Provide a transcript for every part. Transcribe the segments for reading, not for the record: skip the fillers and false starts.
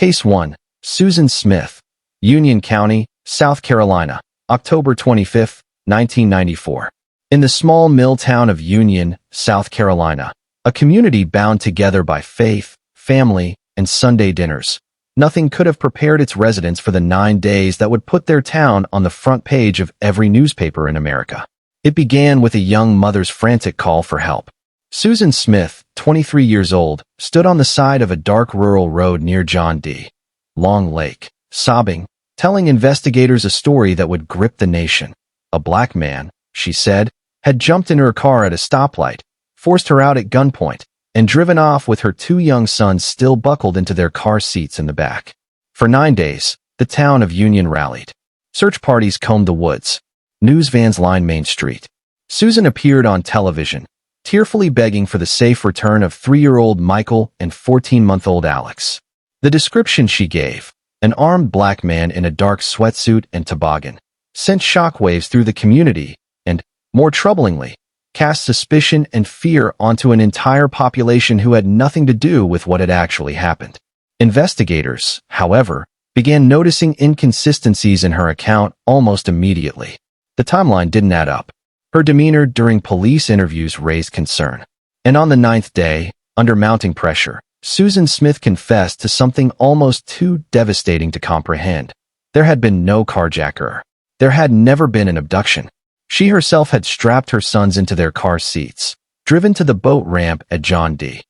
Case 1. Susan Smith, Union County, South Carolina, October 25, 1994. In the small mill town of Union, South Carolina, a community bound together by faith, family, and Sunday dinners, nothing could have prepared its residents for the 9 days that would put their town on the front page of every newspaper in America. It began with a young mother's frantic call for help. Susan Smith, 23 years old, stood on the side of a dark rural road near John D. Long Lake, sobbing, telling investigators a story that would grip the nation. A black man, she said, had jumped into her car at a stoplight, forced her out at gunpoint, and driven off with her 2 young sons still buckled into their car seats in the back. For 9 days, the town of Union rallied. Search parties combed the woods. News vans lined Main Street. Susan appeared on television, tearfully begging for the safe return of 3-year-old Michael and 14-month-old Alex. The description she gave, an armed black man in a dark sweatsuit and toboggan, sent shockwaves through the community and, more troublingly, cast suspicion and fear onto an entire population who had nothing to do with what had actually happened. Investigators, however, began noticing inconsistencies in her account almost immediately. The timeline didn't add up. Her demeanor during police interviews raised concern. And on the 9th day, under mounting pressure, Susan Smith confessed to something almost too devastating to comprehend. There had been no carjacker. There had never been an abduction. She herself had strapped her sons into their car seats, driven to the boat ramp at John D.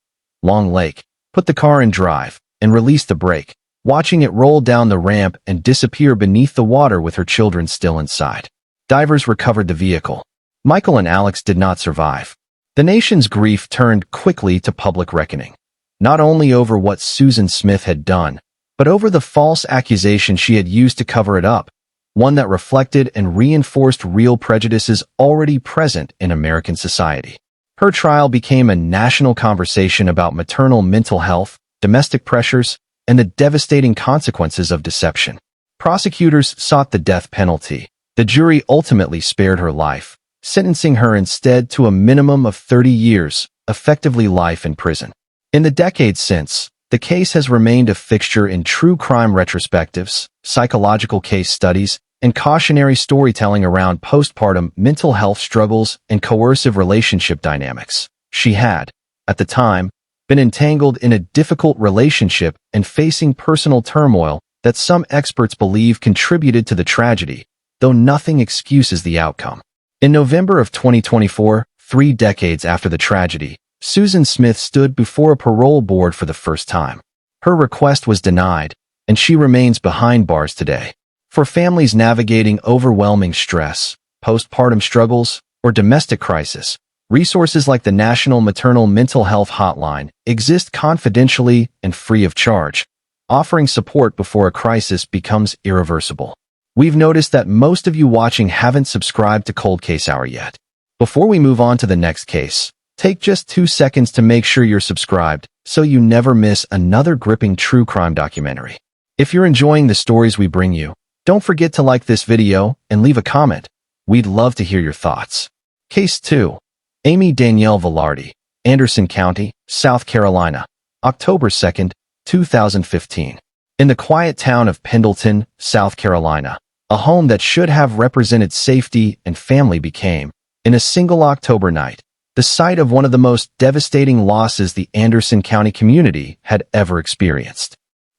Long Lake, put the car in drive, and released the brake, watching it roll down the ramp and disappear beneath the water with her children still inside. Divers recovered the vehicle. Michael and Alex did not survive. The nation's grief turned quickly to public reckoning, not only over what Susan Smith had done, but over the false accusation she had used to cover it up, one that reflected and reinforced real prejudices already present in American society. Her trial became a national conversation about maternal mental health, domestic pressures, and the devastating consequences of deception. Prosecutors sought the death penalty. The jury ultimately spared her life, sentencing her instead to a minimum of 30 years, effectively life in prison. In the decades since, the case has remained a fixture in true crime retrospectives, psychological case studies, and cautionary storytelling around postpartum mental health struggles and coercive relationship dynamics. She had, at the time, been entangled in a difficult relationship and facing personal turmoil that some experts believe contributed to the tragedy, though nothing excuses the outcome. In November of 2024, 3 decades after the tragedy, Susan Smith stood before a parole board for the first time. Her request was denied, and she remains behind bars today. For families navigating overwhelming stress, postpartum struggles, or domestic crisis, resources like the National Maternal Mental Health Hotline exist confidentially and free of charge, offering support before a crisis becomes irreversible. We've noticed that most of you watching haven't subscribed to Cold Case Hour yet. Before we move on to the next case, take just 2 seconds to make sure you're subscribed so you never miss another gripping true crime documentary. If you're enjoying the stories we bring you, don't forget to like this video and leave a comment. We'd love to hear your thoughts. Case 2. Amy Danielle Velarde, Anderson County, South Carolina, October 2, 2015. In the quiet town of Pendleton, South Carolina, a home that should have represented safety and family became, in a single October night, the site of one of the most devastating losses the Anderson County community had ever experienced.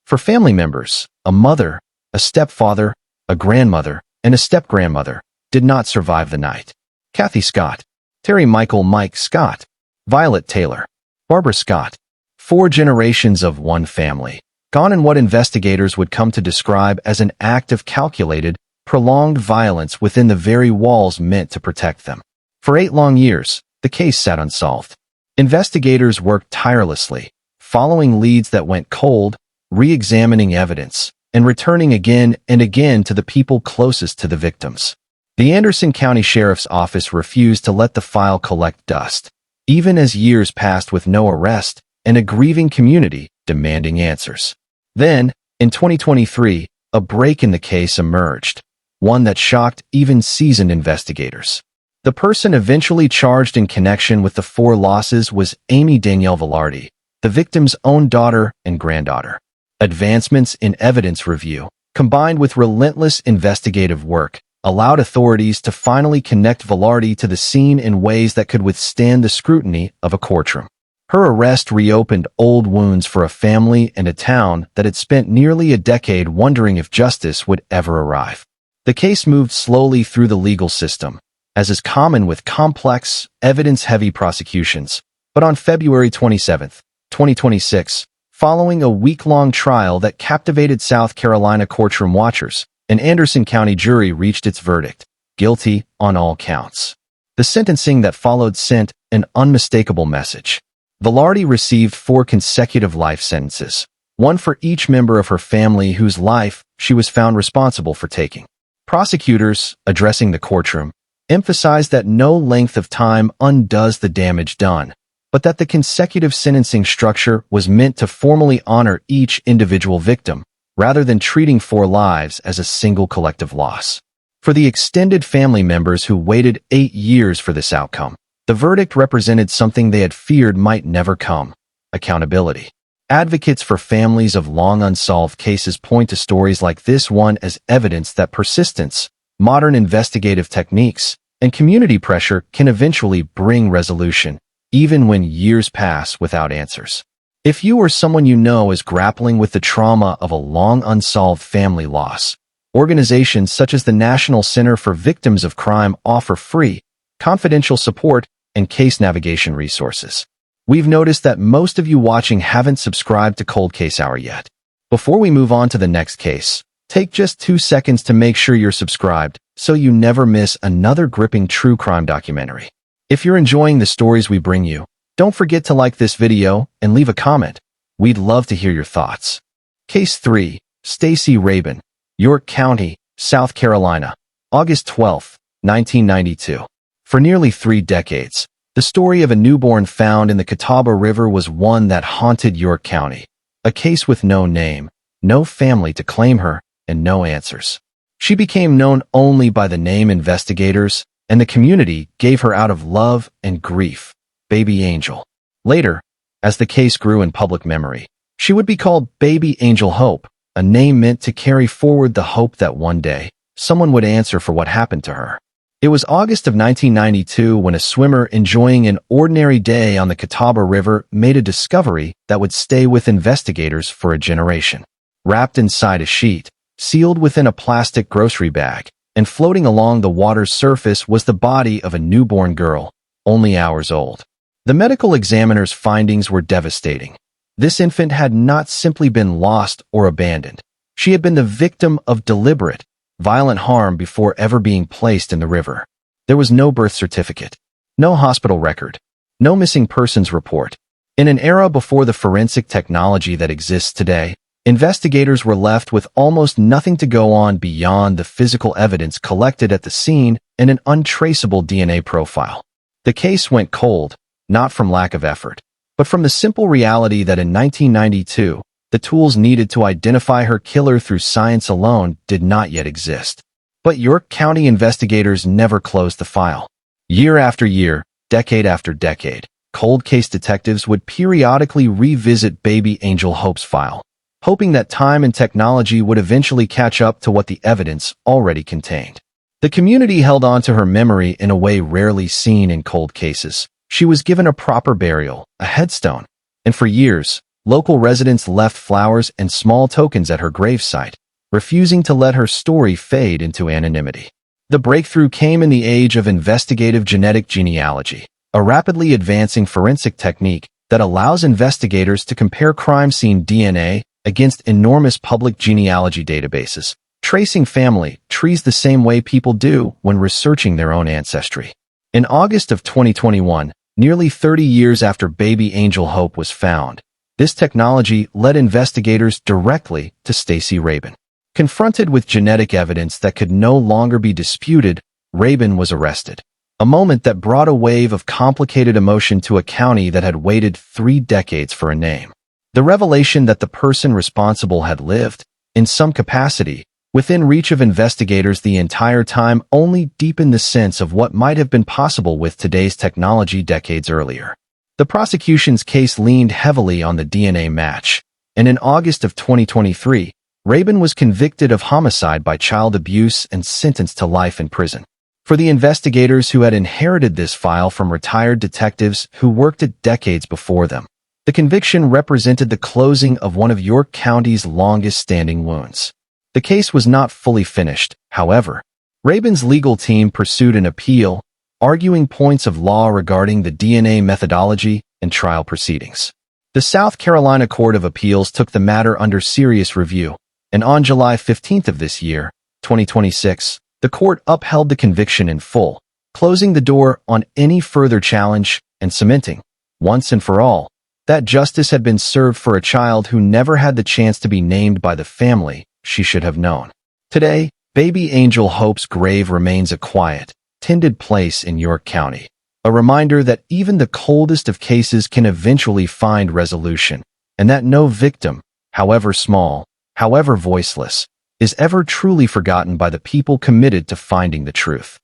For family members, a mother, a stepfather, a grandmother, and a step-grandmother did not survive the night. Kathy Scott, Terry Michael Mike Scott, Violet Taylor, Barbara Scott. 4 generations of one family, gone in what investigators would come to describe as an act of calculated, prolonged violence within the very walls meant to protect them. For 8 long years, the case sat unsolved. Investigators worked tirelessly, following leads that went cold, re-examining evidence, and returning again and again to the people closest to the victims. The Anderson County Sheriff's Office refused to let the file collect dust, even as years passed with no arrest and a grieving community demanding answers. Then, in 2023, a break in the case emerged, one that shocked even seasoned investigators. The person eventually charged in connection with the 4 losses was Amy Danielle Velarde, the victim's own daughter and granddaughter. Advancements in evidence review, combined with relentless investigative work, allowed authorities to finally connect Valerie to the scene in ways that could withstand the scrutiny of a courtroom. Her arrest reopened old wounds for a family and a town that had spent nearly a decade wondering if justice would ever arrive. The case moved slowly through the legal system, as is common with complex, evidence-heavy prosecutions. But on February 27, 2026, following a week-long trial that captivated South Carolina courtroom watchers, an Anderson County jury reached its verdict, guilty on all counts. The sentencing that followed sent an unmistakable message. Valerie received 4 consecutive life sentences, one for each member of her family whose life she was found responsible for taking. Prosecutors, addressing the courtroom, emphasized that no length of time undoes the damage done, but that the consecutive sentencing structure was meant to formally honor each individual victim, rather than treating 4 lives as a single collective loss. For the extended family members who waited 8 years for this outcome, the verdict represented something they had feared might never come: accountability. Advocates for families of long unsolved cases point to stories like this one as evidence that persistence, modern investigative techniques, and community pressure can eventually bring resolution, even when years pass without answers. If you or someone you know is grappling with the trauma of a long unsolved family loss, organizations such as the National Center for Victims of Crime offer free, confidential support and case navigation resources. We've noticed that most of you watching haven't subscribed to Cold Case Hour yet. Before we move on to the next case, take just 2 seconds to make sure you're subscribed so you never miss another gripping true crime documentary. If you're enjoying the stories we bring you, don't forget to like this video and leave a comment. We'd love to hear your thoughts. Case 3, Stacey Rabin, York County, South Carolina, August 12, 1992. For nearly 3 decades, the story of a newborn found in the Catawba River was one that haunted York County, a case with no name, no family to claim her, and no answers. She became known only by the name investigators, and the community gave her out of love and grief, Baby Angel. Later, as the case grew in public memory, she would be called Baby Angel Hope, a name meant to carry forward the hope that one day, someone would answer for what happened to her. It was August of 1992 when a swimmer enjoying an ordinary day on the Catawba River made a discovery that would stay with investigators for a generation. Wrapped inside a sheet, sealed within a plastic grocery bag, and floating along the water's surface was the body of a newborn girl, only hours old. The medical examiner's findings were devastating. This infant had not simply been lost or abandoned. She had been the victim of deliberate, violent harm before ever being placed in the river. There was no birth certificate, no hospital record, no missing persons report. In an era before the forensic technology that exists today, investigators were left with almost nothing to go on beyond the physical evidence collected at the scene and an untraceable DNA profile. The case went cold, not from lack of effort, but from the simple reality that in 1992, the tools needed to identify her killer through science alone did not yet exist. But York County investigators never closed the file. Year after year, decade after decade, cold case detectives would periodically revisit Baby Angel Hope's file, hoping that time and technology would eventually catch up to what the evidence already contained. The community held on to her memory in a way rarely seen in cold cases. She was given a proper burial, a headstone, and for years, local residents left flowers and small tokens at her gravesite, refusing to let her story fade into anonymity. The breakthrough came in the age of investigative genetic genealogy, a rapidly advancing forensic technique that allows investigators to compare crime scene DNA against enormous public genealogy databases, tracing family trees the same way people do when researching their own ancestry. In August of 2021, nearly 30 years after Baby Angel Hope was found, this technology led investigators directly to Stacey Rabin. Confronted with genetic evidence that could no longer be disputed, Rabin was arrested, a moment that brought a wave of complicated emotion to a county that had waited 3 decades for a name. The revelation that the person responsible had lived, in some capacity, within reach of investigators the entire time only deepened the sense of what might have been possible with today's technology decades earlier. The prosecution's case leaned heavily on the DNA match, and in August of 2023, Rabin was convicted of homicide by child abuse and sentenced to life in prison. For the investigators who had inherited this file from retired detectives who worked it decades before them, the conviction represented the closing of one of York County's longest-standing wounds. The case was not fully finished, however. Rabin's legal team pursued an appeal, arguing points of law regarding the DNA methodology and trial proceedings. The South Carolina Court of Appeals took the matter under serious review, and on July 15th of this year, 2026, the court upheld the conviction in full, closing the door on any further challenge and cementing, once and for all, that justice had been served for a child who never had the chance to be named by the family she should have known. Today, baby Angel Hope's grave remains a quiet, tended place in York County, a reminder that even the coldest of cases can eventually find resolution, and that no victim, however small, however voiceless, is ever truly forgotten by the people committed to finding the truth.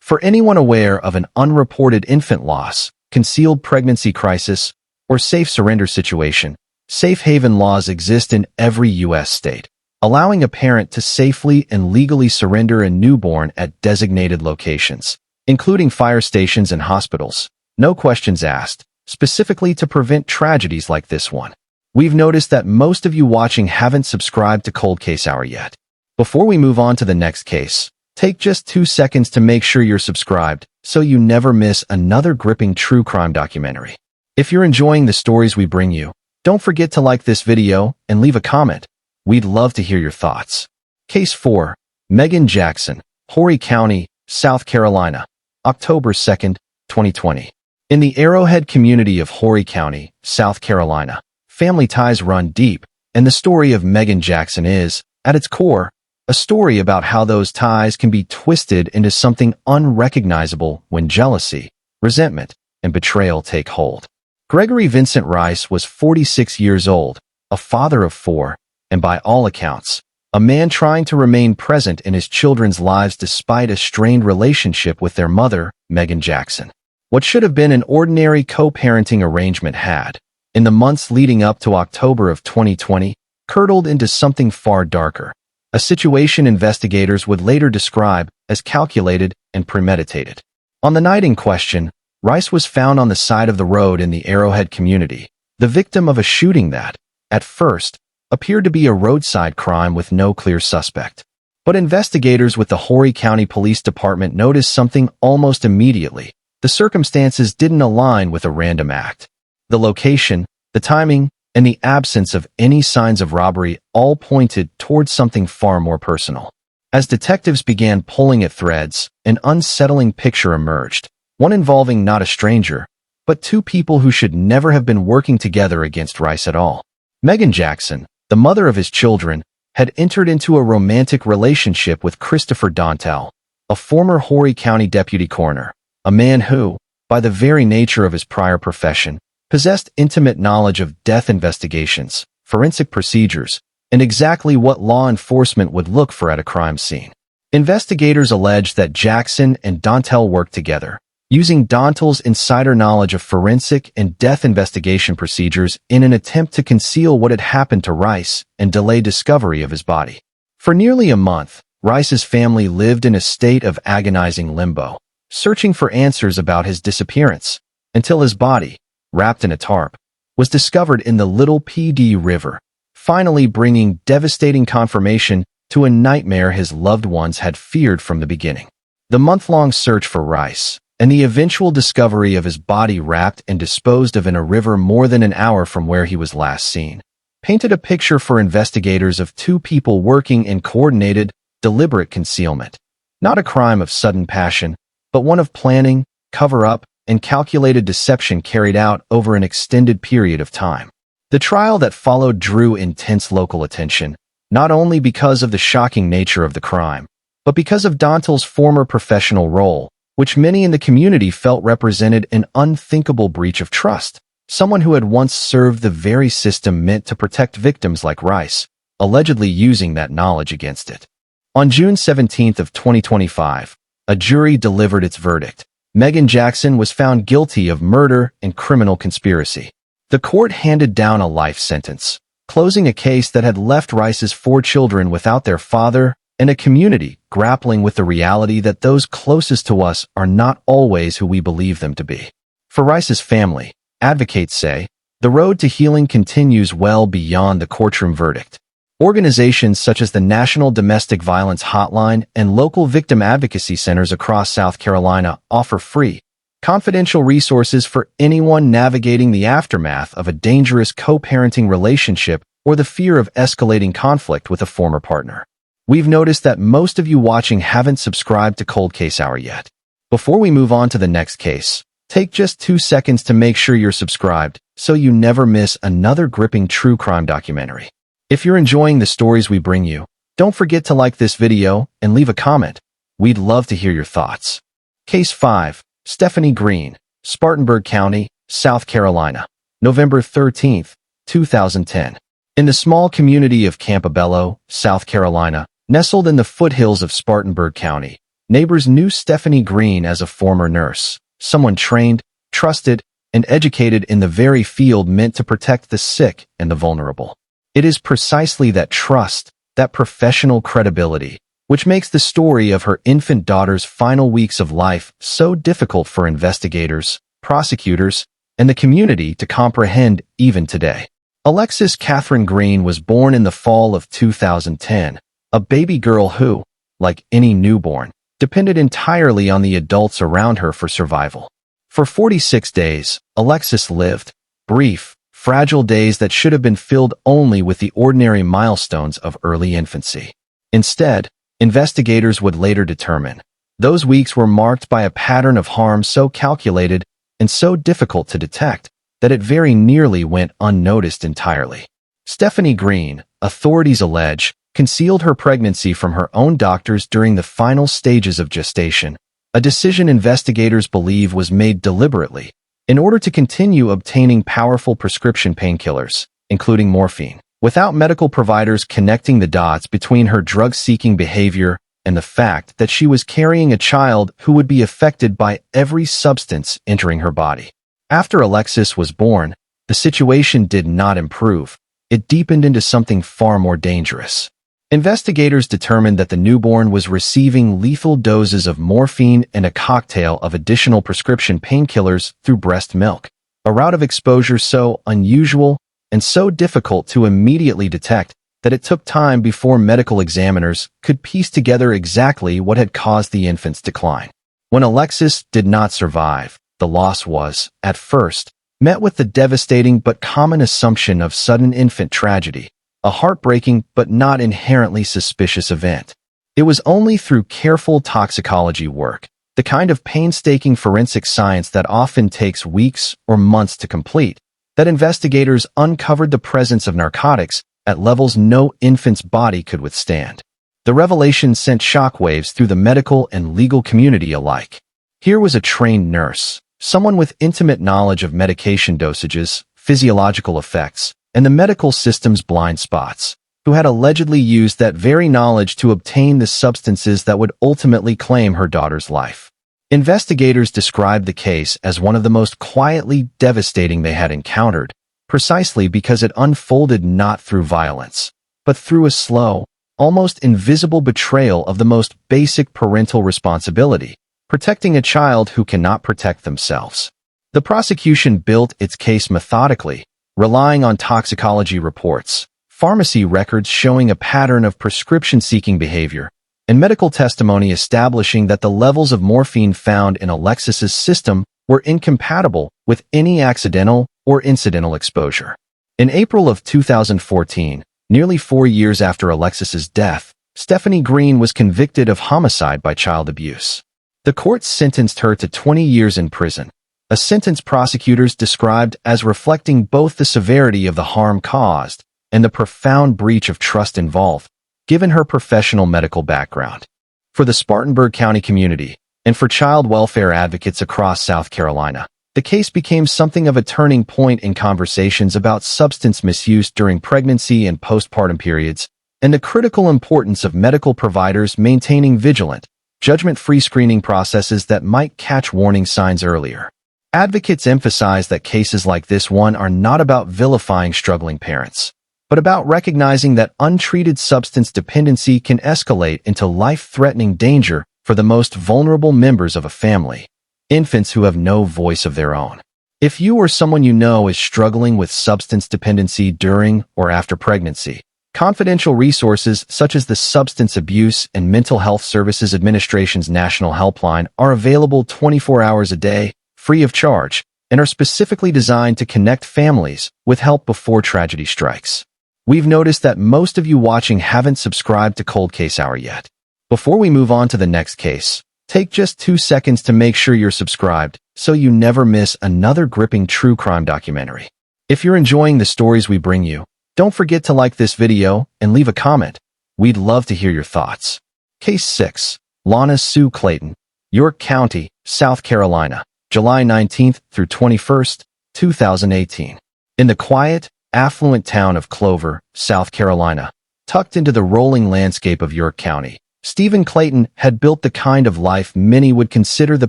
For anyone aware of an unreported infant loss, concealed pregnancy crisis, or safe surrender situation, safe haven laws exist in every U.S. state, allowing a parent to safely and legally surrender a newborn at designated locations, including fire stations and hospitals, no questions asked, specifically to prevent tragedies like this one. We've noticed that most of you watching haven't subscribed to Cold Case Hour yet. Before we move on to the next case, take just 2 seconds to make sure you're subscribed so you never miss another gripping true crime documentary. If you're enjoying the stories we bring you, don't forget to like this video and leave a comment. We'd love to hear your thoughts. Case 4. Megan Jackson, Horry County, South Carolina, October 2nd, 2020. In the Arrowhead community of Horry County, South Carolina, family ties run deep, and the story of Megan Jackson is, at its core, a story about how those ties can be twisted into something unrecognizable when jealousy, resentment, and betrayal take hold. Gregory Vincent Rice was 46 years old, a father of 4, and by all accounts, a man trying to remain present in his children's lives despite a strained relationship with their mother, Megan Jackson. What should have been an ordinary co-parenting arrangement had, in the months leading up to October of 2020, curdled into something far darker, a situation investigators would later describe as calculated and premeditated. On the night in question, Rice was found on the side of the road in the Arrowhead community, the victim of a shooting that, at first, appeared to be a roadside crime with no clear suspect. But investigators with the Horry County Police Department noticed something almost immediately. The circumstances didn't align with a random act. The location, the timing, and the absence of any signs of robbery all pointed towards something far more personal. As detectives began pulling at threads, an unsettling picture emerged, one involving not a stranger, but 2 people who should never have been working together against Rice at all. Megan Jackson, the mother of his children, had entered into a romantic relationship with Christopher Dontel, a former Horry County deputy coroner, a man who, by the very nature of his prior profession, possessed intimate knowledge of death investigations, forensic procedures, and exactly what law enforcement would look for at a crime scene. Investigators alleged that Jackson and Dontel worked together, using Dontel's insider knowledge of forensic and death investigation procedures in an attempt to conceal what had happened to Rice and delay discovery of his body. For nearly a month, Rice's family lived in a state of agonizing limbo, searching for answers about his disappearance, until his body, wrapped in a tarp, was discovered in the Little PD River, finally bringing devastating confirmation to a nightmare his loved ones had feared from the beginning. The month-long search for Rice, and the eventual discovery of his body wrapped and disposed of in a river more than an hour from where he was last seen, painted a picture for investigators of 2 people working in coordinated, deliberate concealment. Not a crime of sudden passion, but one of planning, cover-up, and calculated deception carried out over an extended period of time. The trial that followed drew intense local attention, not only because of the shocking nature of the crime, but because of Dontel's former professional role, which many in the community felt represented an unthinkable breach of trust. Someone who had once served the very system meant to protect victims like Rice, allegedly using that knowledge against it. On June 17th of 2025, a jury delivered its verdict. Megan Jackson was found guilty of murder and criminal conspiracy. The court handed down a life sentence, closing a case that had left Rice's 4 children without their father, and a community grappling with the reality that those closest to us are not always who we believe them to be. For Rice's family, advocates say, the road to healing continues well beyond the courtroom verdict. Organizations such as the National Domestic Violence Hotline and local victim advocacy centers across South Carolina offer free, confidential resources for anyone navigating the aftermath of a dangerous co-parenting relationship or the fear of escalating conflict with a former partner. We've noticed that most of you watching haven't subscribed to Cold Case Hour yet. Before we move on to the next case, take just 2 seconds to make sure you're subscribed so you never miss another gripping true crime documentary. If you're enjoying the stories we bring you, don't forget to like this video and leave a comment. We'd love to hear your thoughts. Case 5. Stephanie Green, Spartanburg County, South Carolina, November 13, 2010. In the small community of Campobello, South Carolina, nestled in the foothills of Spartanburg County, neighbors knew Stephanie Green as a former nurse, someone trained, trusted, and educated in the very field meant to protect the sick and the vulnerable. It is precisely that trust, that professional credibility, which makes the story of her infant daughter's final weeks of life so difficult for investigators, prosecutors, and the community to comprehend even today. Alexis Catherine Green was born in the fall of 2010, a baby girl who, like any newborn, depended entirely on the adults around her for survival. For 46 days, Alexis lived, brief, fragile days that should have been filled only with the ordinary milestones of early infancy. Instead, investigators would later determine, those weeks were marked by a pattern of harm so calculated and so difficult to detect that it very nearly went unnoticed entirely. Stephanie Green, authorities allege, concealed her pregnancy from her own doctors during the final stages of gestation, a decision investigators believe was made deliberately in order to continue obtaining powerful prescription painkillers, including morphine, without medical providers connecting the dots between her drug-seeking behavior and the fact that she was carrying a child who would be affected by every substance entering her body. After Alexis was born, the situation did not improve. It deepened into something far more dangerous. Investigators determined that the newborn was receiving lethal doses of morphine and a cocktail of additional prescription painkillers through breast milk, a route of exposure so unusual and so difficult to immediately detect that it took time before medical examiners could piece together exactly what had caused the infant's decline. When Alexis did not survive, the loss was, at first, met with the devastating but common assumption of sudden infant tragedy, a heartbreaking but not inherently suspicious event. It was only through careful toxicology work, the kind of painstaking forensic science that often takes weeks or months to complete, that investigators uncovered the presence of narcotics at levels no infant's body could withstand. The revelation sent shockwaves through the medical and legal community alike. Here was a trained nurse, someone with intimate knowledge of medication dosages, physiological effects, and the medical system's blind spots, who had allegedly used that very knowledge to obtain the substances that would ultimately claim her daughter's life. Investigators described the case as one of the most quietly devastating they had encountered, precisely because it unfolded not through violence, but through a slow, almost invisible betrayal of the most basic parental responsibility, protecting a child who cannot protect themselves. The prosecution built its case methodically, relying on toxicology reports, pharmacy records showing a pattern of prescription-seeking behavior, and medical testimony establishing that the levels of morphine found in Alexis's system were incompatible with any accidental or incidental exposure. In April of 2014, nearly 4 years after Alexis's death, Stephanie Green was convicted of homicide by child abuse. The court sentenced her to 20 years in prison, a sentence prosecutors described as reflecting both the severity of the harm caused and the profound breach of trust involved, given her professional medical background. For the Spartanburg County community, and for child welfare advocates across South Carolina, the case became something of a turning point in conversations about substance misuse during pregnancy and postpartum periods, and the critical importance of medical providers maintaining vigilant, judgment-free screening processes that might catch warning signs earlier. Advocates emphasize that cases like this one are not about vilifying struggling parents, but about recognizing that untreated substance dependency can escalate into life-threatening danger for the most vulnerable members of a family, infants who have no voice of their own. If you or someone you know is struggling with substance dependency during or after pregnancy, confidential resources such as the Substance Abuse and Mental Health Services Administration's National Helpline are available 24 hours a day, free of charge, and are specifically designed to connect families with help before tragedy strikes. We've noticed that most of you watching haven't subscribed to Cold Case Hour yet. Before we move on to the next case, take just 2 seconds to make sure you're subscribed so you never miss another gripping true crime documentary. If you're enjoying the stories we bring you, don't forget to like this video and leave a comment. We'd love to hear your thoughts. Case 6. Lana Sue Clayton, York County, South Carolina, July 19th through 21st, 2018. In the quiet, affluent town of Clover, South Carolina, tucked into the rolling landscape of York County, Stephen Clayton had built the kind of life many would consider the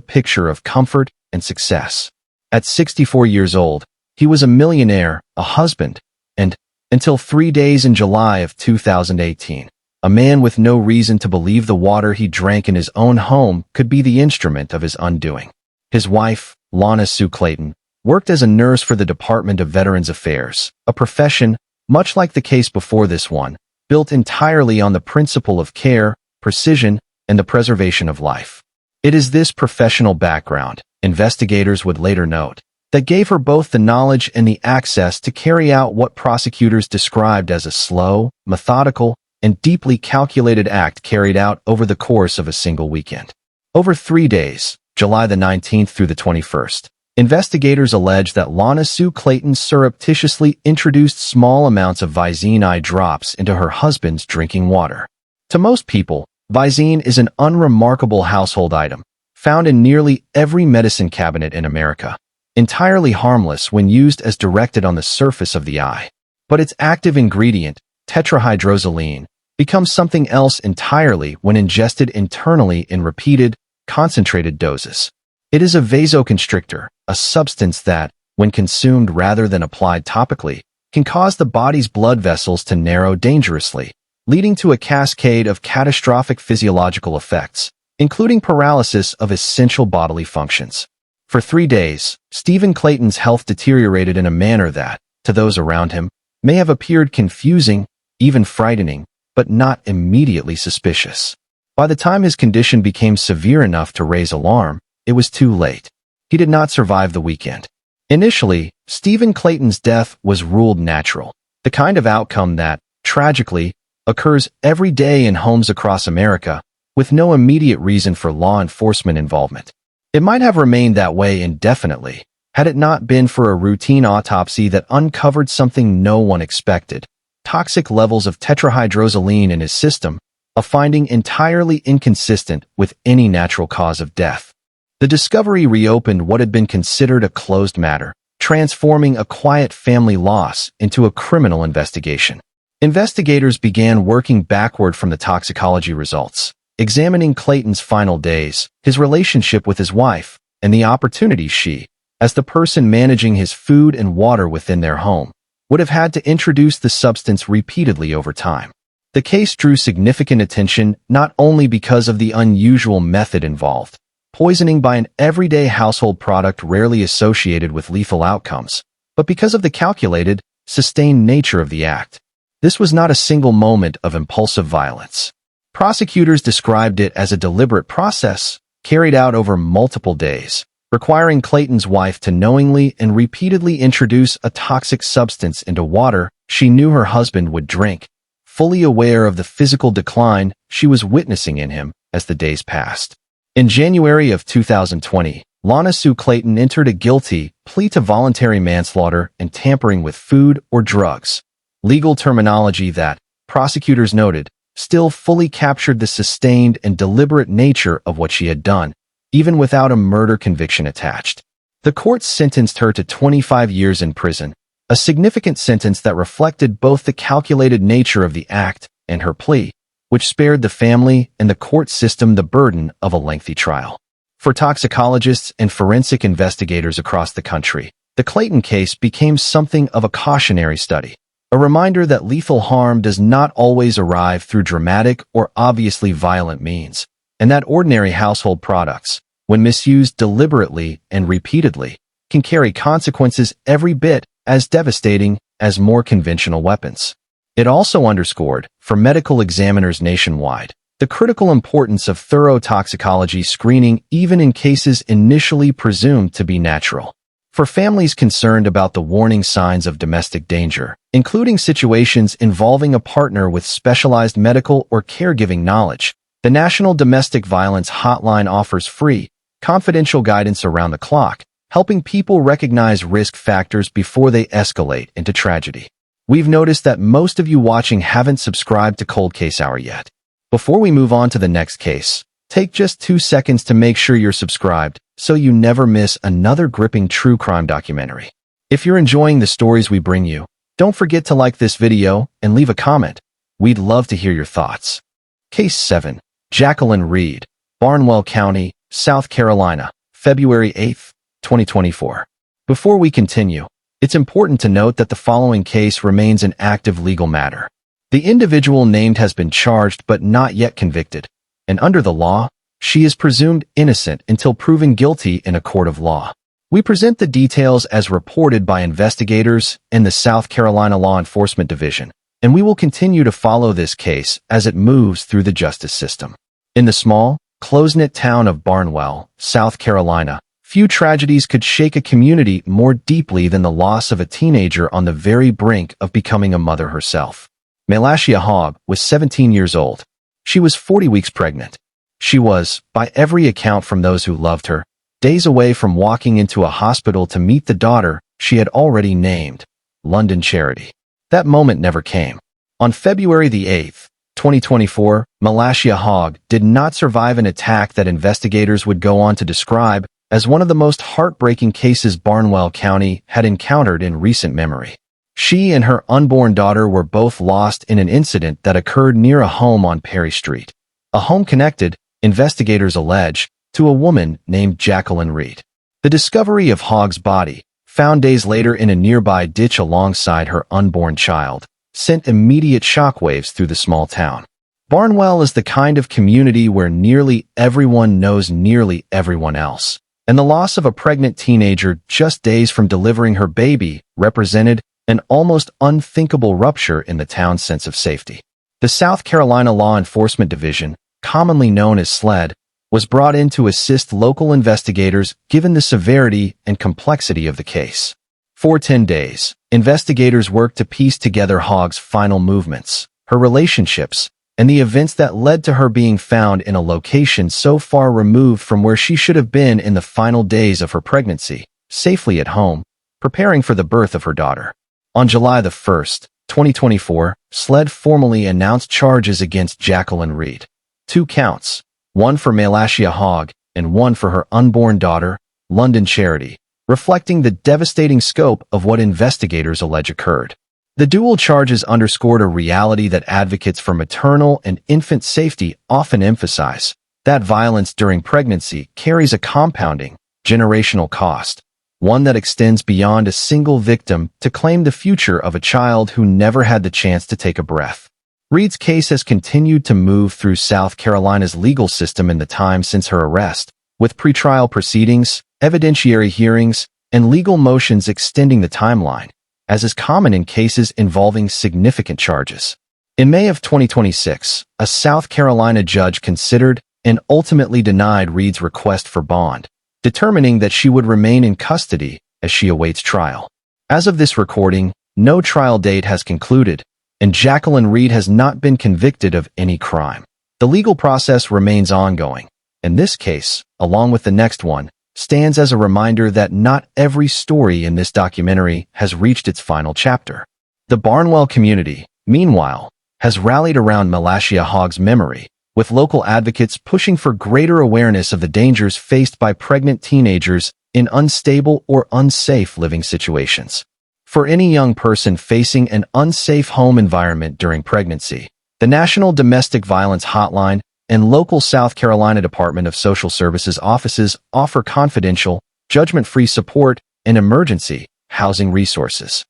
picture of comfort and success. At 64 years old, he was a millionaire, a husband, and, until 3 days in July of 2018, a man with no reason to believe the water he drank in his own home could be the instrument of his undoing. His wife, Lana Sue Clayton, worked as a nurse for the Department of Veterans Affairs, a profession, much like the case before this one, built entirely on the principle of care, precision, and the preservation of life. It is this professional background, investigators would later note, that gave her both the knowledge and the access to carry out what prosecutors described as a slow, methodical, and deeply calculated act carried out over the course of a single weekend. Over 3 days, July the 19th through the 21st, investigators allege that Lana Sue Clayton surreptitiously introduced small amounts of Visine eye drops into her husband's drinking water. To most people, Visine is an unremarkable household item, found in nearly every medicine cabinet in America, entirely harmless when used as directed on the surface of the eye. But its active ingredient, tetrahydrozoline, becomes something else entirely when ingested internally in repeated, concentrated doses. It is a vasoconstrictor, a substance that, when consumed rather than applied topically, can cause the body's blood vessels to narrow dangerously, leading to a cascade of catastrophic physiological effects, including paralysis of essential bodily functions. For 3 days, Stephen Clayton's health deteriorated in a manner that, to those around him, may have appeared confusing, even frightening, but not immediately suspicious. By the time his condition became severe enough to raise alarm, it was too late. He did not survive the weekend. Initially, Stephen Clayton's death was ruled natural, the kind of outcome that, tragically, occurs every day in homes across America, with no immediate reason for law enforcement involvement. It might have remained that way indefinitely, had it not been for a routine autopsy that uncovered something no one expected: toxic levels of tetrahydrozoline in his system, a finding entirely inconsistent with any natural cause of death. The discovery reopened what had been considered a closed matter, transforming a quiet family loss into a criminal investigation. Investigators began working backward from the toxicology results, examining Clayton's final days, his relationship with his wife, and the opportunities she, as the person managing his food and water within their home, would have had to introduce the substance repeatedly over time. The case drew significant attention not only because of the unusual method involved, poisoning by an everyday household product rarely associated with lethal outcomes, but because of the calculated, sustained nature of the act. This was not a single moment of impulsive violence. Prosecutors described it as a deliberate process, carried out over multiple days, requiring Clayton's wife to knowingly and repeatedly introduce a toxic substance into water she knew her husband would drink, fully aware of the physical decline she was witnessing in him as the days passed. In January of 2020, Lana Sue Clayton entered a guilty plea to voluntary manslaughter and tampering with food or drugs, legal terminology that, prosecutors noted, still fully captured the sustained and deliberate nature of what she had done, even without a murder conviction attached. The court sentenced her to 25 years in prison, a significant sentence that reflected both the calculated nature of the act and her plea, which spared the family and the court system the burden of a lengthy trial. For toxicologists and forensic investigators across the country, the Clayton case became something of a cautionary study. A reminder that lethal harm does not always arrive through dramatic or obviously violent means, and that ordinary household products, when misused deliberately and repeatedly, can carry consequences every bit as devastating as more conventional weapons. It also underscored, for medical examiners nationwide, the critical importance of thorough toxicology screening even in cases initially presumed to be natural. For families concerned about the warning signs of domestic danger, including situations involving a partner with specialized medical or caregiving knowledge, the National Domestic Violence Hotline offers free, confidential guidance around the clock, helping people recognize risk factors before they escalate into tragedy. We've noticed that most of you watching haven't subscribed to Cold Case Hour yet. Before we move on to the next case, take just 2 seconds to make sure you're subscribed so you never miss another gripping true crime documentary. If you're enjoying the stories we bring you, don't forget to like this video and leave a comment. We'd love to hear your thoughts. Case 7. Jacqueline Reed, Barnwell County, South Carolina, February 8, 2024. Before we continue, it's important to note that the following case remains an active legal matter. The individual named has been charged but not yet convicted, and under the law, she is presumed innocent until proven guilty in a court of law. We present the details as reported by investigators in the South Carolina Law Enforcement Division, and we will continue to follow this case as it moves through the justice system. In the small, close-knit town of Barnwell, South Carolina, few tragedies could shake a community more deeply than the loss of a teenager on the very brink of becoming a mother herself. Malacia Hogg was 17 years old. She was 40 weeks pregnant. She was, by every account from those who loved her, days away from walking into a hospital to meet the daughter she had already named, London Charity. That moment never came. On February the 8th, 2024, Malacia Hogg did not survive an attack that investigators would go on to describe as one of the most heartbreaking cases Barnwell County had encountered in recent memory. She and her unborn daughter were both lost in an incident that occurred near a home on Perry Street. A home connected, investigators allege, to a woman named Jacqueline Reed. The discovery of Hogg's body, found days later in a nearby ditch alongside her unborn child, sent immediate shockwaves through the small town. Barnwell is the kind of community where nearly everyone knows nearly everyone else, and the loss of a pregnant teenager just days from delivering her baby represented an almost unthinkable rupture in the town's sense of safety. The South Carolina Law Enforcement Division, commonly known as SLED, was brought in to assist local investigators given the severity and complexity of the case. For 10 days, investigators worked to piece together Hogg's final movements, her relationships, and the events that led to her being found in a location so far removed from where she should have been in the final days of her pregnancy, safely at home, preparing for the birth of her daughter. On July the 1st, 2024, SLED formally announced charges against Jacqueline Reed. 2 counts, one for Malacia Hogg and one for her unborn daughter, London Charity, reflecting the devastating scope of what investigators allege occurred. The dual charges underscored a reality that advocates for maternal and infant safety often emphasize, that violence during pregnancy carries a compounding, generational cost, one that extends beyond a single victim to claim the future of a child who never had the chance to take a breath. Reed's case has continued to move through South Carolina's legal system in the time since her arrest, with pretrial proceedings, evidentiary hearings, and legal motions extending the timeline, as is common in cases involving significant charges. In May of 2026, a South Carolina judge considered and ultimately denied Reed's request for bond, determining that she would remain in custody as she awaits trial. As of this recording, no trial date has concluded, and Jacqueline Reed has not been convicted of any crime. The legal process remains ongoing, and this case, along with the next one, stands as a reminder that not every story in this documentary has reached its final chapter. The Barnwell community, meanwhile, has rallied around Malacia Hogg's memory, with local advocates pushing for greater awareness of the dangers faced by pregnant teenagers in unstable or unsafe living situations. For any young person facing an unsafe home environment during pregnancy, the National Domestic Violence Hotline and local South Carolina Department of Social Services offices offer confidential, judgment-free support and emergency housing resources.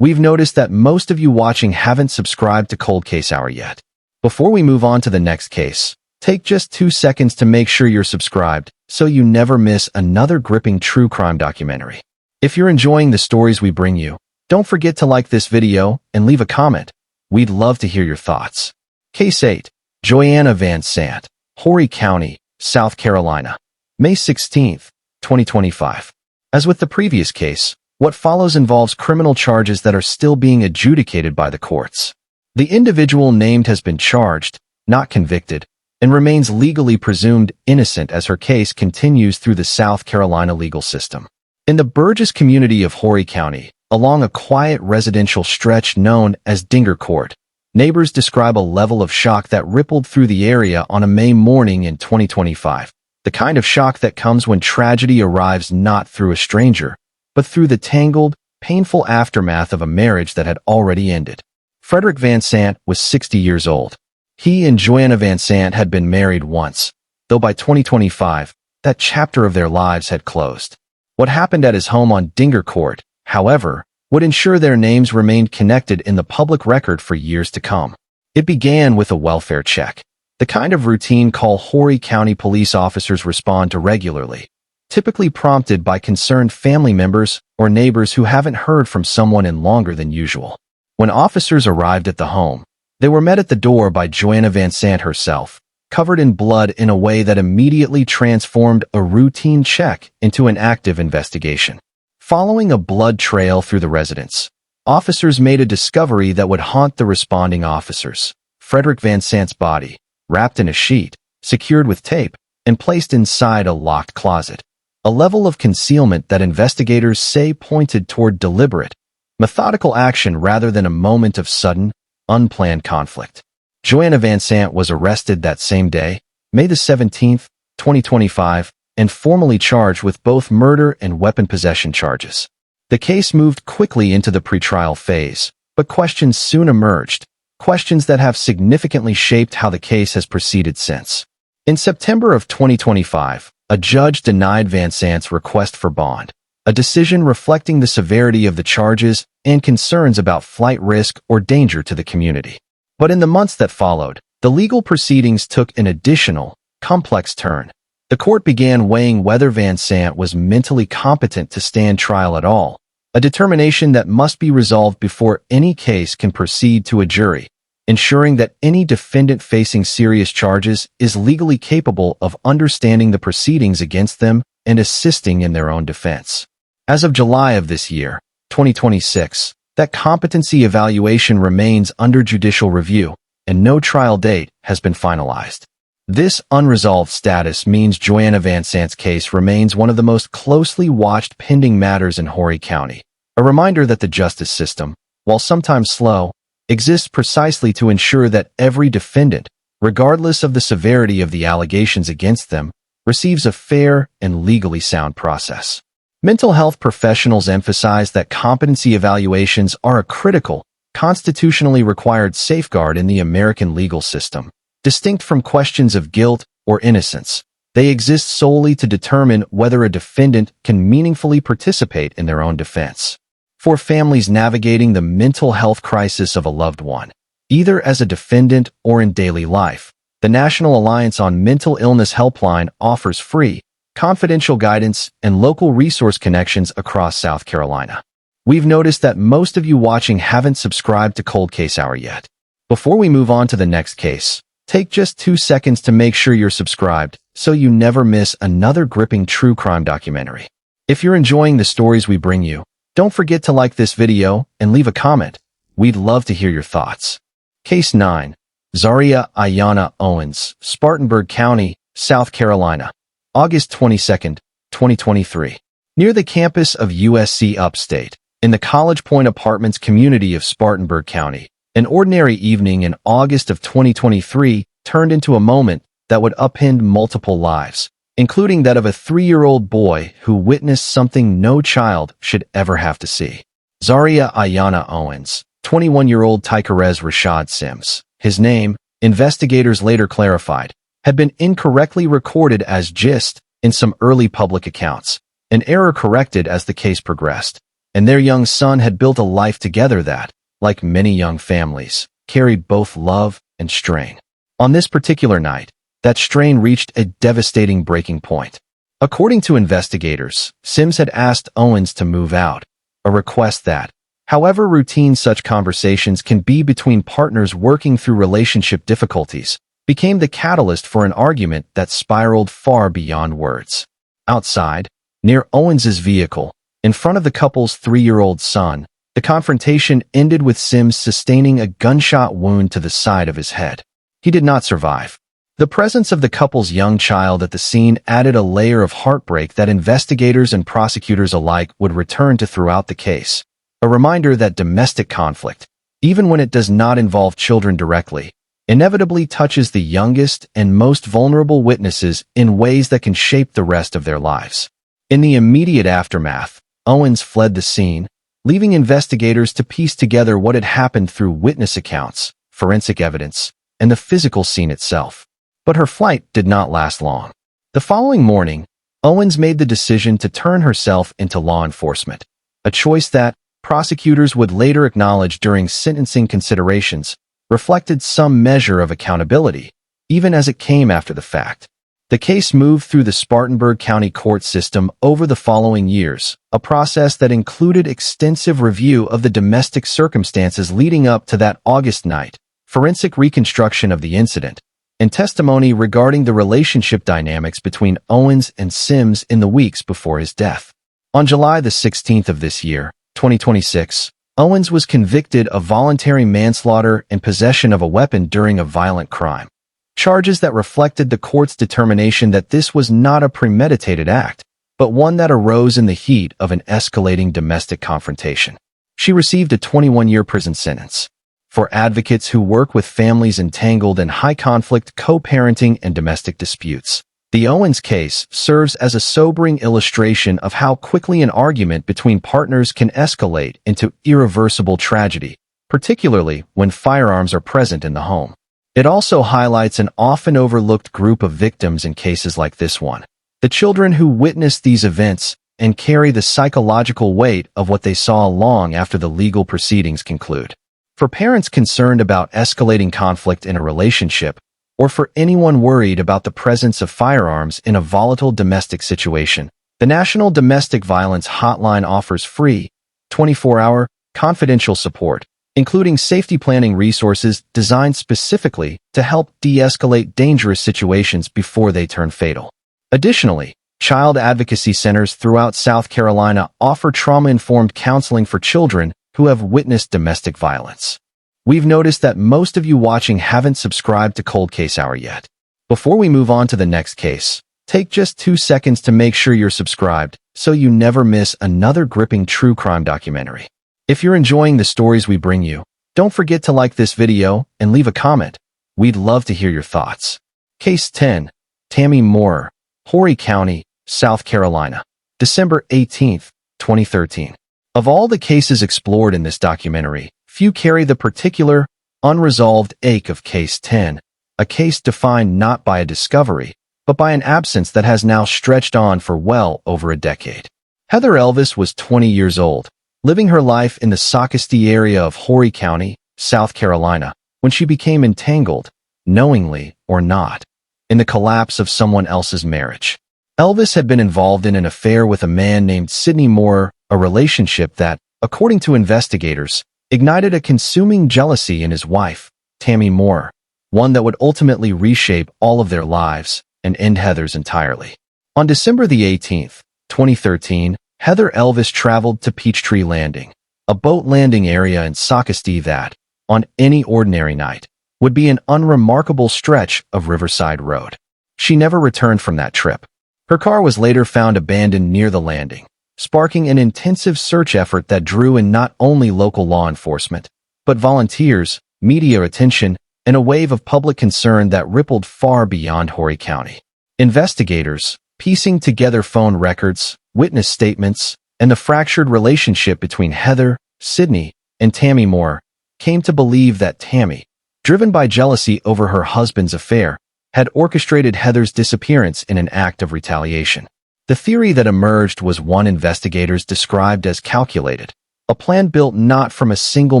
We've noticed that most of you watching haven't subscribed to Cold Case Hour yet. Before we move on to the next case, take just 2 seconds to make sure you're subscribed so you never miss another gripping true crime documentary. If you're enjoying the stories we bring you, don't forget to like this video and leave a comment. We'd love to hear your thoughts. Case 8. Joanna Van Sant, Horry County, South Carolina. May 16, 2025. As with the previous case, what follows involves criminal charges that are still being adjudicated by the courts. The individual named has been charged, not convicted, and remains legally presumed innocent as her case continues through the South Carolina legal system. In the Burgess community of Horry County, along a quiet residential stretch known as Dinger Court, neighbors describe a level of shock that rippled through the area on a May morning in 2025, the kind of shock that comes when tragedy arrives not through a stranger, but through the tangled, painful aftermath of a marriage that had already ended. Frederick Van Sant was 60 years old. He and Joanna Van Sant had been married once, though by 2025, that chapter of their lives had closed. What happened at his home on Dinger Court, however, would ensure their names remained connected in the public record for years to come. It began with a welfare check, the kind of routine call Horry County police officers respond to regularly, typically prompted by concerned family members or neighbors who haven't heard from someone in longer than usual. When officers arrived at the home, they were met at the door by Joanna Van Sant herself, covered in blood in a way that immediately transformed a routine check into an active investigation. Following a blood trail through the residence, officers made a discovery that would haunt the responding officers. Frederick Van Sant's body, wrapped in a sheet, secured with tape, and placed inside a locked closet. A level of concealment that investigators say pointed toward deliberate, methodical action rather than a moment of sudden, unplanned conflict. Joanna Van Sant was arrested that same day, May 17, 2025, and formally charged with both murder and weapon possession charges. The case moved quickly into the pretrial phase, but questions soon emerged, questions that have significantly shaped how the case has proceeded since. In September of 2025, a judge denied Van Sant's request for bond, a decision reflecting the severity of the charges and concerns about flight risk or danger to the community. But in the months that followed, the legal proceedings took an additional, complex turn. The court began weighing whether Van Sant was mentally competent to stand trial at all, a determination that must be resolved before any case can proceed to a jury, ensuring that any defendant facing serious charges is legally capable of understanding the proceedings against them and assisting in their own defense. As of July of this year, 2026, that competency evaluation remains under judicial review, and no trial date has been finalized. This unresolved status means Joanna Van Sant's case remains one of the most closely watched pending matters in Horry County, a reminder that the justice system, while sometimes slow, exists precisely to ensure that every defendant, regardless of the severity of the allegations against them, receives a fair and legally sound process. Mental health professionals emphasize that competency evaluations are a critical, constitutionally required safeguard in the American legal system. Distinct from questions of guilt or innocence, they exist solely to determine whether a defendant can meaningfully participate in their own defense. For families navigating the mental health crisis of a loved one, either as a defendant or in daily life, the National Alliance on Mental Illness Helpline offers free, confidential guidance and local resource connections across South Carolina. We've noticed that most of you watching haven't subscribed to Cold Case Hour yet. Before we move on to the next case, take just 2 seconds to make sure you're subscribed so you never miss another gripping true crime documentary. If you're enjoying the stories we bring you, don't forget to like this video and leave a comment. We'd love to hear your thoughts. Case 9. Zaria Ayanna Owens, Spartanburg County, South Carolina. August 22, 2023. Near the campus of USC Upstate, in the College Point Apartments community of Spartanburg County, an ordinary evening in August of 2023 turned into a moment that would upend multiple lives, including that of a 3-year-old boy who witnessed something no child should ever have to see. Zaria Ayanna Owens, 21-year-old Tykerez Rashad Sims, his name, investigators later clarified, had been incorrectly recorded as Gist in some early public accounts, an error corrected as the case progressed. and their young son had built a life together that, like many young families, carried both love and strain. On this particular night, that strain reached a devastating breaking point. According to investigators, Sims had asked Owens to move out, a request that, however routine such conversations can be between partners working through relationship difficulties, became the catalyst for an argument that spiraled far beyond words. Outside, near Owens's vehicle, in front of the couple's 3-year-old son, the confrontation ended with Sims sustaining a gunshot wound to the side of his head. He did not survive. The presence of the couple's young child at the scene added a layer of heartbreak that investigators and prosecutors alike would return to throughout the case. A reminder that domestic conflict, even when it does not involve children directly, inevitably touches the youngest and most vulnerable witnesses in ways that can shape the rest of their lives. In the immediate aftermath, Owens fled the scene, leaving investigators to piece together what had happened through witness accounts, forensic evidence, and the physical scene itself. But her flight did not last long. The following morning, Owens made the decision to turn herself into law enforcement, a choice that, prosecutors would later acknowledge during sentencing considerations, reflected some measure of accountability, even as it came after the fact. The case moved through the Spartanburg County court system over the following years, a process that included extensive review of the domestic circumstances leading up to that August night, forensic reconstruction of the incident, and testimony regarding the relationship dynamics between Owens and Sims in the weeks before his death. On July the 16th of this year, 2026, Owens was convicted of voluntary manslaughter and possession of a weapon during a violent crime, charges that reflected the court's determination that this was not a premeditated act, but one that arose in the heat of an escalating domestic confrontation. She received a 21-year prison sentence. For advocates who work with families entangled in high-conflict co-parenting and domestic disputes, the Owens case serves as a sobering illustration of how quickly an argument between partners can escalate into irreversible tragedy, particularly when firearms are present in the home. It also highlights an often overlooked group of victims in cases like this one, the children who witness these events and carry the psychological weight of what they saw long after the legal proceedings conclude. For parents concerned about escalating conflict in a relationship, or for anyone worried about the presence of firearms in a volatile domestic situation, the National Domestic Violence Hotline offers free, 24-hour, confidential support, including safety planning resources designed specifically to help de-escalate dangerous situations before they turn fatal. Additionally, child advocacy centers throughout South Carolina offer trauma-informed counseling for children who have witnessed domestic violence. We've noticed that most of you watching haven't subscribed to Cold Case Hour yet. Before we move on to the next case, take just 2 seconds to make sure you're subscribed so you never miss another gripping true crime documentary. If you're enjoying the stories we bring you, don't forget to like this video and leave a comment. We'd love to hear your thoughts. Case 10, Tammy Moore, Horry County, South Carolina, December 18, 2013. Of all the cases explored in this documentary, few carry the particular, unresolved ache of Case 10, a case defined not by a discovery, but by an absence that has now stretched on for well over a decade. Heather Elvis was 20 years old, living her life in the Socastee area of Horry County, South Carolina, when she became entangled, knowingly or not, in the collapse of someone else's marriage. Elvis had been involved in an affair with a man named Sidney Moore, a relationship that, according to investigators, ignited a consuming jealousy in his wife, Tammy Moore, one that would ultimately reshape all of their lives and end Heather's entirely. On December the 18th, 2013, Heather Elvis traveled to Peachtree Landing, a boat landing area in Socastee that, on any ordinary night, would be an unremarkable stretch of Riverside Road. She never returned from that trip. Her car was later found abandoned near the landing, sparking an intensive search effort that drew in not only local law enforcement, but volunteers, media attention, and a wave of public concern that rippled far beyond Horry County. Investigators, piecing together phone records, witness statements, and the fractured relationship between Heather, Sidney, and Tammy Moore, came to believe that Tammy, driven by jealousy over her husband's affair, had orchestrated Heather's disappearance in an act of retaliation. The theory that emerged was one investigators described as calculated, a plan built not from a single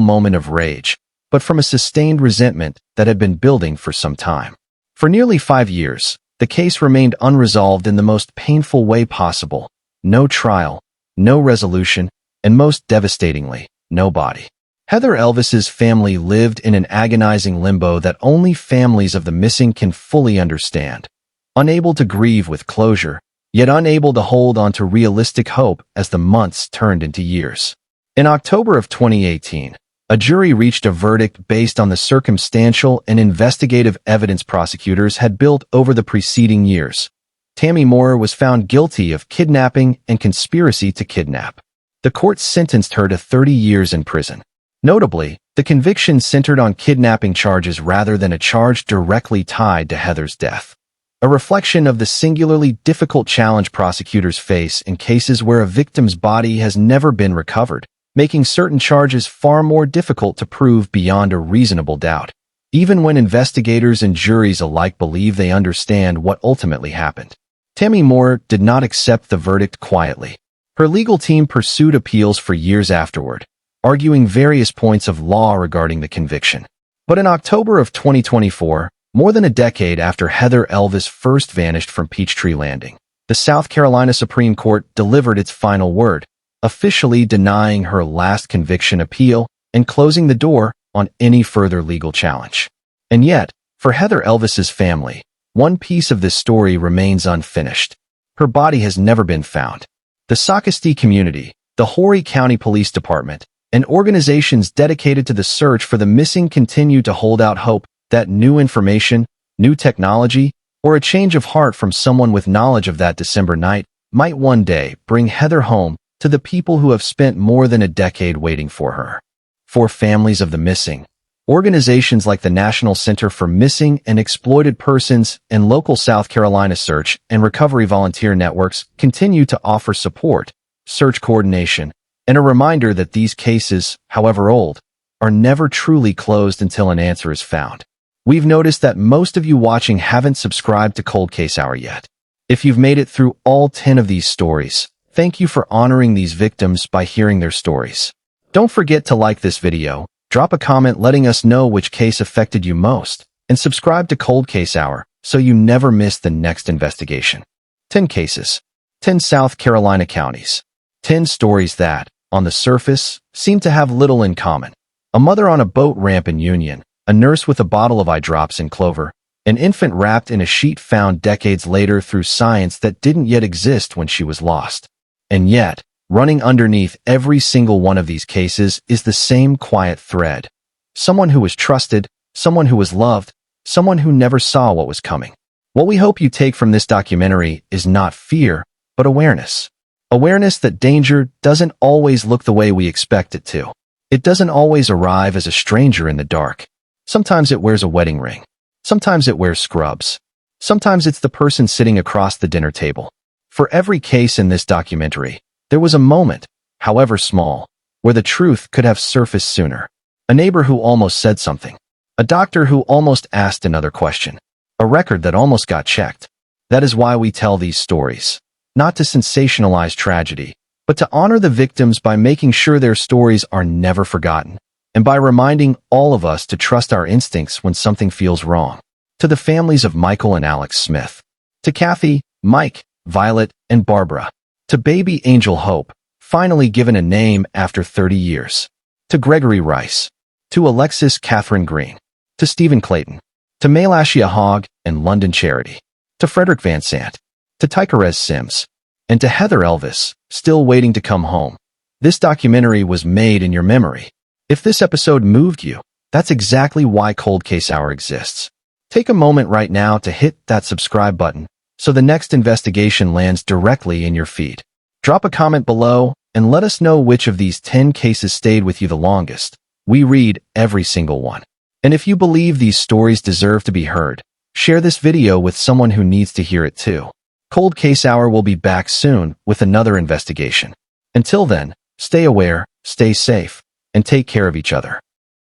moment of rage, but from a sustained resentment that had been building for some time. For nearly 5 years, the case remained unresolved in the most painful way possible. No trial, no resolution, and most devastatingly, no body. Heather Elvis's family lived in an agonizing limbo that only families of the missing can fully understand. Unable to grieve with closure, yet unable to hold on to realistic hope as the months turned into years. In October of 2018, a jury reached a verdict based on the circumstantial and investigative evidence prosecutors had built over the preceding years. Tammy Moore was found guilty of kidnapping and conspiracy to kidnap. The court sentenced her to 30 years in prison. Notably, the conviction centered on kidnapping charges rather than a charge directly tied to Heather's death. A reflection of the singularly difficult challenge prosecutors face in cases where a victim's body has never been recovered, making certain charges far more difficult to prove beyond a reasonable doubt, even when investigators and juries alike believe they understand what ultimately happened. Tammy Moore did not accept the verdict quietly. Her legal team pursued appeals for years afterward, arguing various points of law regarding the conviction. But in October of 2024, more than a decade after Heather Elvis first vanished from Peachtree Landing, the South Carolina Supreme Court delivered its final word, officially denying her last conviction appeal and closing the door on any further legal challenge. And yet, for Heather Elvis's family, one piece of this story remains unfinished. Her body has never been found. The Socastee community, the Horry County Police Department, and organizations dedicated to the search for the missing continue to hold out hope that new information, new technology, or a change of heart from someone with knowledge of that December night might one day bring Heather home to the people who have spent more than a decade waiting for her. For families of the missing, organizations like the National Center for Missing and Exploited Persons and local South Carolina search and recovery volunteer networks continue to offer support, search coordination, and a reminder that these cases, however old, are never truly closed until an answer is found. We've noticed that most of you watching haven't subscribed to Cold Case Hour yet. If you've made it through all 10 of these stories, thank you for honoring these victims by hearing their stories. Don't forget to like this video, drop a comment letting us know which case affected you most, and subscribe to Cold Case Hour so you never miss the next investigation. 10 cases, 10 South Carolina counties, 10 stories that, on the surface, seem to have little in common. A mother on a boat ramp in Union, a nurse with a bottle of eye drops in Clover, an infant wrapped in a sheet found decades later through science that didn't yet exist when she was lost. And yet, running underneath every single one of these cases is the same quiet thread. Someone who was trusted, someone who was loved, someone who never saw what was coming. What we hope you take from this documentary is not fear, but awareness. Awareness that danger doesn't always look the way we expect it to. It doesn't always arrive as a stranger in the dark. Sometimes it wears a wedding ring. Sometimes it wears scrubs. Sometimes it's the person sitting across the dinner table. For every case in this documentary, there was a moment, however small, where the truth could have surfaced sooner. A neighbor who almost said something. A doctor who almost asked another question. A record that almost got checked. That is why we tell these stories. Not to sensationalize tragedy, but to honor the victims by making sure their stories are never forgotten, and by reminding all of us to trust our instincts when something feels wrong. To the families of Michael and Alex Smith. To Kathy, Mike, Violet, and Barbara. To baby Angel Hope, finally given a name after 30 years. To Gregory Rice. To Alexis Catherine Green. To Stephen Clayton. To Malashia Hogg and London Charity. To Frederick Van Sant. To Tykerez Sims. And to Heather Elvis, still waiting to come home. This documentary was made in your memory. If this episode moved you, that's exactly why Cold Case Hour exists. Take a moment right now to hit that subscribe button so the next investigation lands directly in your feed. Drop a comment below and let us know which of these 10 cases stayed with you the longest. We read every single one. And if you believe these stories deserve to be heard, share this video with someone who needs to hear it too. Cold Case Hour will be back soon with another investigation. Until then, stay aware, stay safe, and take care of each other.